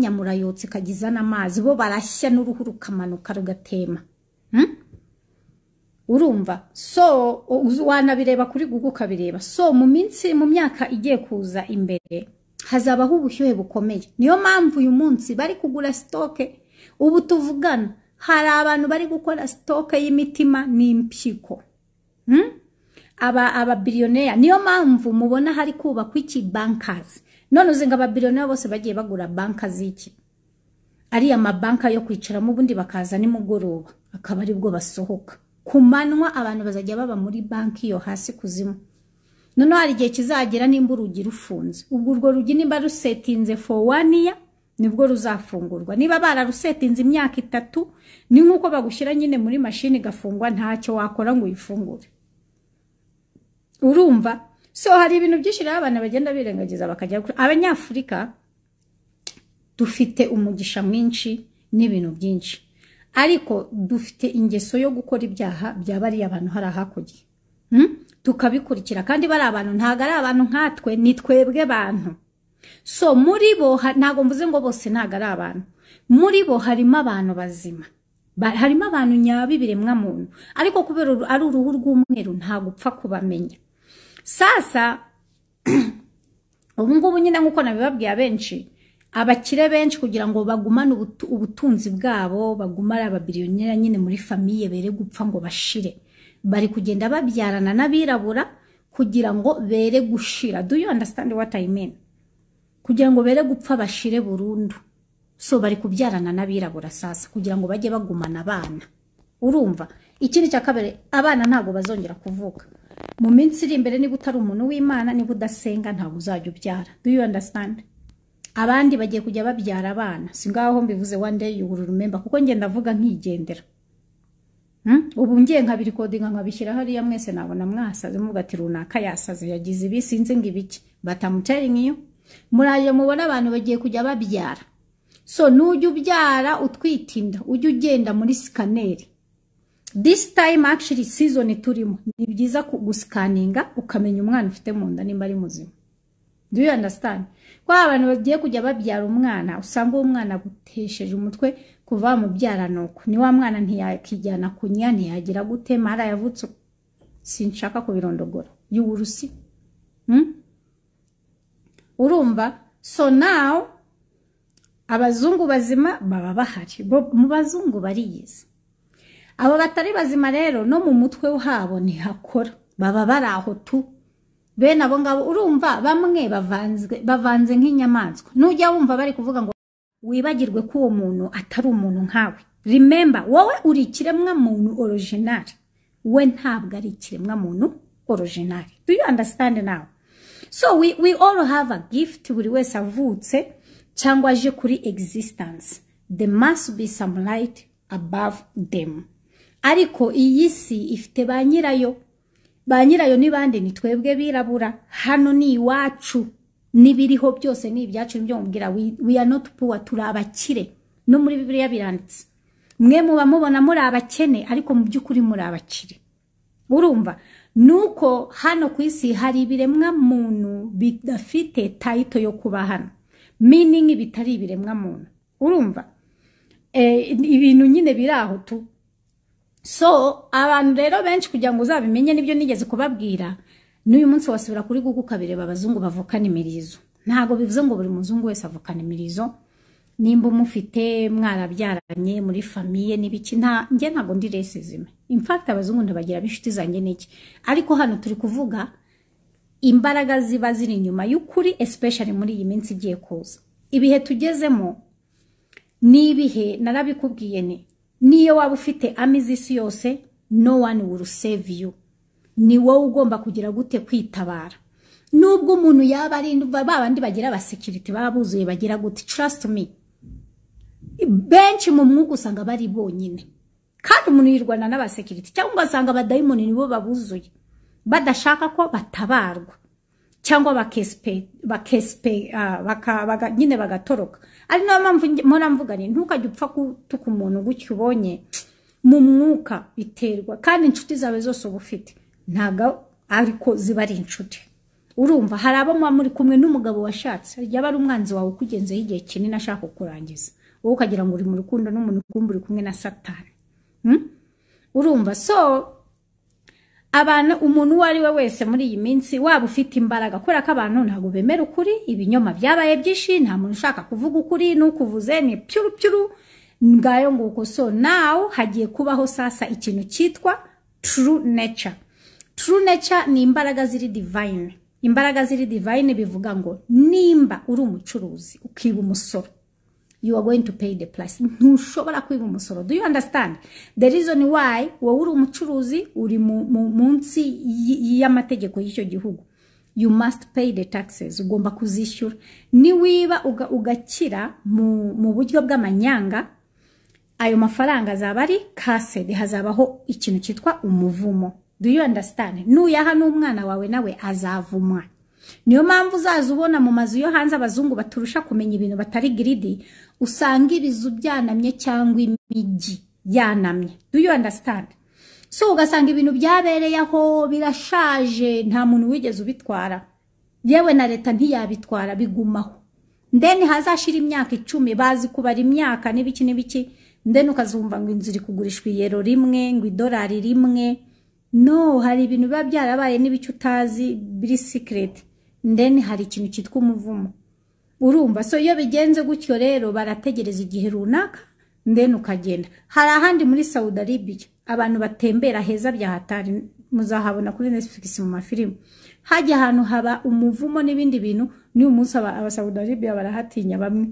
nyamurayotse kagiza n'amazi bo barashya n'uruhu rukamanuka rugatema. Urumva? So wanabireba kuri Google kabireba. So mu myaka igiye kuza imbere hazabaho ubushyuhe bukomeye. Niyo mpamvu uyu munsi bari kugura stoke. Ubu tuvugana hari abantu bari gukora stoke y'imitima n'impyiko. Aba billionaire niyo mpamvu mubona hari kubakwa iki bankers. None uzinga aba billionaire bose bagiye bagura banka ziki. Ari amabanka yo kwicaramo ubundi bakaza nimugoroba akaba ari bwo basohoka. Kumanwa abantu bazajya baba muri banki yo hasi kuzimu. None hari igihe kizagera nimba urugi rufunze. Ubwo urwo rugi nimba rusetinze for 1 year nibwo ruzafungurwa. Niba bararusetinze imyaka 3 ni nkuko bagushyira nyine muri machine gafungwa ntacyo wakora ngo uyifungure. Urumva? So hari ibintu byinshi rero abana bagenda birengagiza bakajya Abanyafrika dufite umugisha mwinshi n'ibintu byinshi. Ariko dufite ingeso yo gukora ibyaha byabari abantu hari hakurya. Tukabikurikira kandi bari abantu ntago ari abantu nkatwe ni twebwe abantu. So muri bo ntago mvuze ngo bose ntago ari abantu. Muri bo harimo abantu bazima. Harimo abantu nyabibiremwa muntu. Ariko kubera ari uruhu rw'umweru ntago upfa kubamenya. Sasa ubu ngubu nyine nkuko nabibabwiye abenshi abakire benshi kugira ngo bagumane ubutunzi bwabo bagumare ababiliyonera nyine muri famiye bere gupfa ngo bashire bari kugenda babyarana n'abirabura kugira ngo bere gushira. Do you understand what I mean? Kugira ngo bere gupfa bashire burundu. So bari kubyarana n'abirabura sasa kugira ngo bajye bagumana abana. Urumva? Ikindi cya kabiri abana ntago bazongera kuvuka. Mu minsi iri imbere niba utari umuntu w'Imana niba udasenga ntago uzajya ubyara. Do you understand? Abandi bagiye kujya babyara abana. Singaho mbivuze one day you will remember kuko nge ndavuga nkigendera. Ubu ngiye nkabiri codinga nkabishyira hariya mwese nabona mwasaze muvuga ati runaka yasaze yagize ibi sinzi ngibiki. But I'm telling you muraje mubona abantu bagiye kujya babyara. So nujya ubyara utwitinda ujye ugenda muri scanner. This time actually season turimo ni byiza guscanninga ukamenya umwana ufite mu nda nimba ari muzima. Do you understand? Kwa abantu bagiye kujya babyara umwana usanga umwana gutesheje umutwe kuva mu byara nuko ni wa mwana ntiyakijyana kunya ntiyagira gute mara yavutse sinshaka kubirondogora y'uburusi. Urumva? So now abazungu bazima baba bahari mu bazungu bariyize. Abo batari bazima rero no mu mutwe wabo ntihakora baba baraho tu. Bene abo ngabo urumva bamwe bavanze nk'inyamaswa. Nujya wumva bari kuvuga ngo wibagirwe ko uwo muntu atari umuntu nkawe. Remember wowe uri ikiremwa muntu original. We ntabwo ari ikiremwa muntu original. Do you understand now? So we all have a gift buri wese avutse cyangwa aje kuri existence. There must be some light above them. Ariko iyi si ifite ba nyirayo ni bande ni twebwe birabura hano ni iwacu nibiriho byose ni ibyacu nibyo mubwira we are not poor turabakire no muri Bibiliya biranditse mwe muba mubona muri abakene ariko mu byukuri muri abakire. Urumva? Nuko hano ku isi hari ibiremwa muntu bidafite title yo kuba hano meaning bitari ibiremwa muntu. Urumva? Ibintu nyine biraho tu. So abantu rero benshi kugira ngo uzabimenye nibyo nigeze kubabwira n'uyu munsi wasubira kuri Google kabireba abazungu bavukana imirizo. Ntago bivuze ngo buri muzungu wese avukana imirizo. Nimba mufite mwarabyaranye muri famiye nibiki nge ntago ndi racism. In fact abazungu ndabagira b'inshuti zanjye niki. Ariko hano turi kuvuga imbaraga ziba ziri inyuma y'ukuri especially muri iyi minsi igiye kuza. Ibihe tugezemo ni ibihe narabikubwiye niyo waba ufite amizisi yose no one will save you. Ni wowe ugomba kugira gute kwitabara. Nubwo umuntu yaba ari babandi bagira aba security babuzuye bagira gute trust me. Benshi mu mwuka usanga bari bonyine. Kandi umuntu yirwana n'aba security cyangwa basanga abadayimoni nibo babuzuye. Badashaka ko batabarwa. Cyangwa nyine bagatoroka. Ari nayo mpamvu mpora mvuga ni ntukajye upfa kutuka umuntu gutyo ubonye mu mwuka biterwa kandi inshuti zawe zose uba ufite ntago ariko ziba ari inshuti. urumva hari abo muba muri kumwe n'umugabo washatse yaba ari umwanzi wawe ukugenzeho igihe kinini ashaka kurangiza wowe ukagira ngo uri mu rukundo n'umuntu ukumva uri kumwe na Satani. Urumva so abantu umuntu wari we wese muri iyi minsi waba ufite imbaraga kubera ko abantu ntago bemera ukuri, ibinyoma byabaye byinshi, nta muntu ushaka kuvuga ukuri n'ukuvuze ni pyuru ngayo nguko. So now hagiye kubaho sasa ikintu cyitwa true nature. True nature ni imbaraga ziri divine. Imbaraga ziri divine bivuga ngo nimba uri umucuruzi ukiba umusoro, you are going to pay the price. Ntushobora kwiba umusoro. Do you understand? The reason why wowe uri umucuruzi uri munsi y'amategeko y'icyo gihugu. You must pay the taxes. Ugomba kuzishyura. Ni wiba ugakira mu buryo bw'amanyanga, ayo mafaranga azaba ari kased, hazabaho ikintu cyitwa umuvumo. Do you understand? Nuyaha n'umwana wawe nawe azavumwa. Niyo mpamvu uzazubona mu mazu yo hanze abazungu baturusha kumenya ibintu batari greedy, usanga ibizu byanamye cyangwa imigi yanamye. Do you understand? So ugasanga ibintu byabereye aho birashaje, nta muntu wigeze ubitwara, yewe na leta ntiyabitwara, bigumaho. Then hazashira imyaka 10 bazi kubara imyaka n'ibiki then ukazumva ngo inzu iri kugurishwa iyero rimwe, ngo idolari rimwe. No, hari ibintu biba byarabaye n'ibicyo utazi biri secret. Then hari ikintu cyitwa umuvumo. Urumva so iyo bigenze gutyo rero barategereza igihe runaka then ukagenda. Hari ahandi muri Saudi Arabia abantu batembera heza bya hatari, muzahabona kuri Netflix mu mafilimi. Hajya ahantu haba umuvumo n'ibindi bintu, ni umunsi aba Saudi Arabia barahatinya bamwe.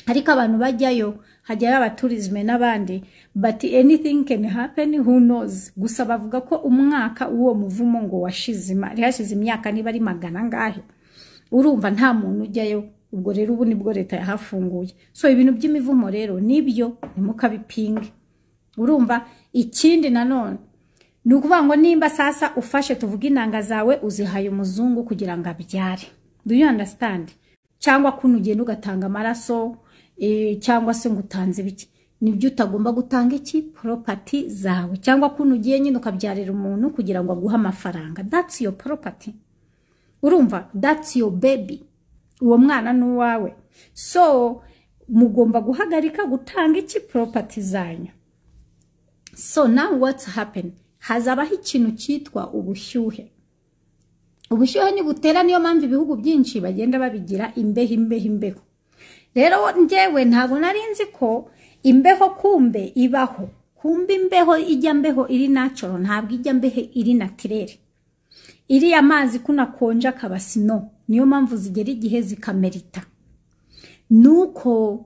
Ariko abantu bajyayo hajyayo abatourisme n'abandi, but anything can happen, who knows. Gusa bavuga ko umwaka uwo muvumo ngo hashize imyaka niba ari 100 ngahe. Urumva nta muntu ujyayo, ubwo rero ubu nibwo leta yahafunguye. So ibintu by'imivumo rero nibyo nimukabipinge. Urumva ikindi nanone nukuvuga ngo nimba sasa ufashe tuvuga inanga zawe uzihaye umuzungu kugira ngo abyare. Do you understand? Cyangwa kuno ugenda ugatanga amaraso cyangwa se ngo utanze biki, nibyo utagomba gutanga iki property zawe. Cyangwa kuno ugiye nyine ukabyarira umuntu kugira ngo aguha amafaranga, that's your property. Urumva, that's your baby, uwo mwana n'uwawe. So mugomba guhagarika gutanga iki property zanyu. So now what's happened? Hazabaho ikintu cyitwa ubushyuhe. Ubushyuhe ni butera, niyo mpamvu ibihugu byinshi bagenda babigira imbeho. Rero njyewe ntabwo nari nzi ko imbeho kumbe ibaho. Kumbe imbeho ijya mbeho iri natural, ntabwo ijya mbeho iri naturel. Iri amazi kunakonja kabasino, niyo mpamvu zigera igihe zikamerita. Nuko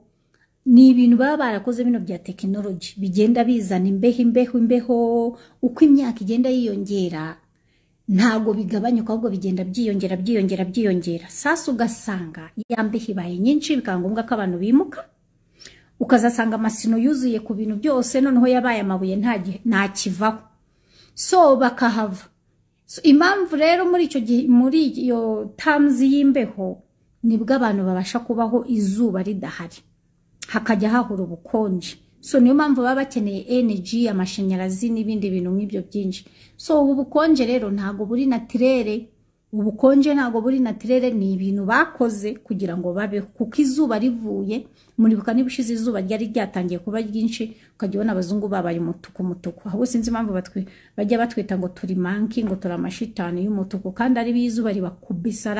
ni ibintu baba barakoze bino bya technology bigenda bizana imbeho uko imyaka igenda yiyongera, ntago bigabanyuka ahubwo bigenda byiyongera. Sasa ugasanga yambeho ibaye nyinshi, bikaba ngombwa ko abantu bimuka, ukazasanga amasino yuzuye ku bintu byose, noneho yabaye amabuye nta kivaho. So bakahava. So impamvu rero muri icyo gihe, muri iyo terms y'imbeho, nibwo abantu babasha kubaho izuba ridahari, hakajya hahura ubukonje. So niyo mpamvu baba bakeneye energy, amashanyarazi n'ibindi bintu nk'ibyo byinshi. So ubu bukonje rero ntago buri naturel, ubukonje ntago buri naturel, ni ibintu bakoze kugira ngo babeho, kuko izuba rivuye muribuka nibushize izuba ryari ryatangiye kuba ryinshi, ukajyona abazungu babaye umutuku. Aho sinzi impamvu bajya batwita ngo turi monkey, ngo turi amashitani y'umutuku, kandi ari bizuba ribakubisa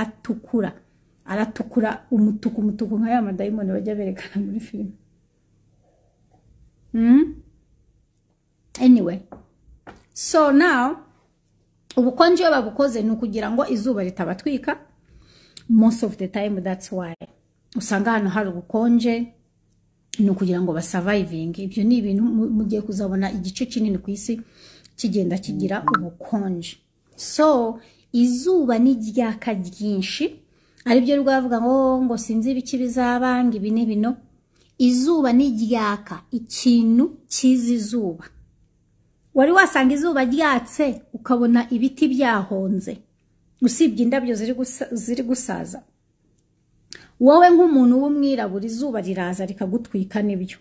aratukura umutuku nka ya madayimoni bajya berekana muri filime. Anyway, so now ubukonje babukoze ni kugira ngo izuba ritabatwika most of the time. That's why usanga hano hari ubukonje, ni kugira ngo basurviving. Ibyo ni ibintu mugiye kuzabona igice kinini ku isi kigenda kigira ubukonje. So izuba ni ryaka ryinshi, ari byo rwavuga ngo sinzi ibiki bizabanga ibi ni bino. Izuba ni ryaka ikintu kizi izuba. Wari wasanga izuba ryatse ukabona ibiti byahonze, usibye indabyo ziri gusaza. Wowe nk'umuntu w'umwirabura izuba riraza rikagutwika nibyo,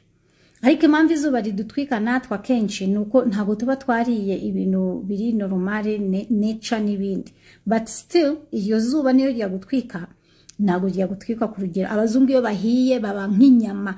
ariko impamvu izuba ridutwika natwe akenshi nuko ntago tuba twariye ibintu biri normale nature n'ibindi, but still iyo zuba niyo ryagutwika ntago ryagutwika ku rugero. Abazungu iyo bahiye baba nk'inyama.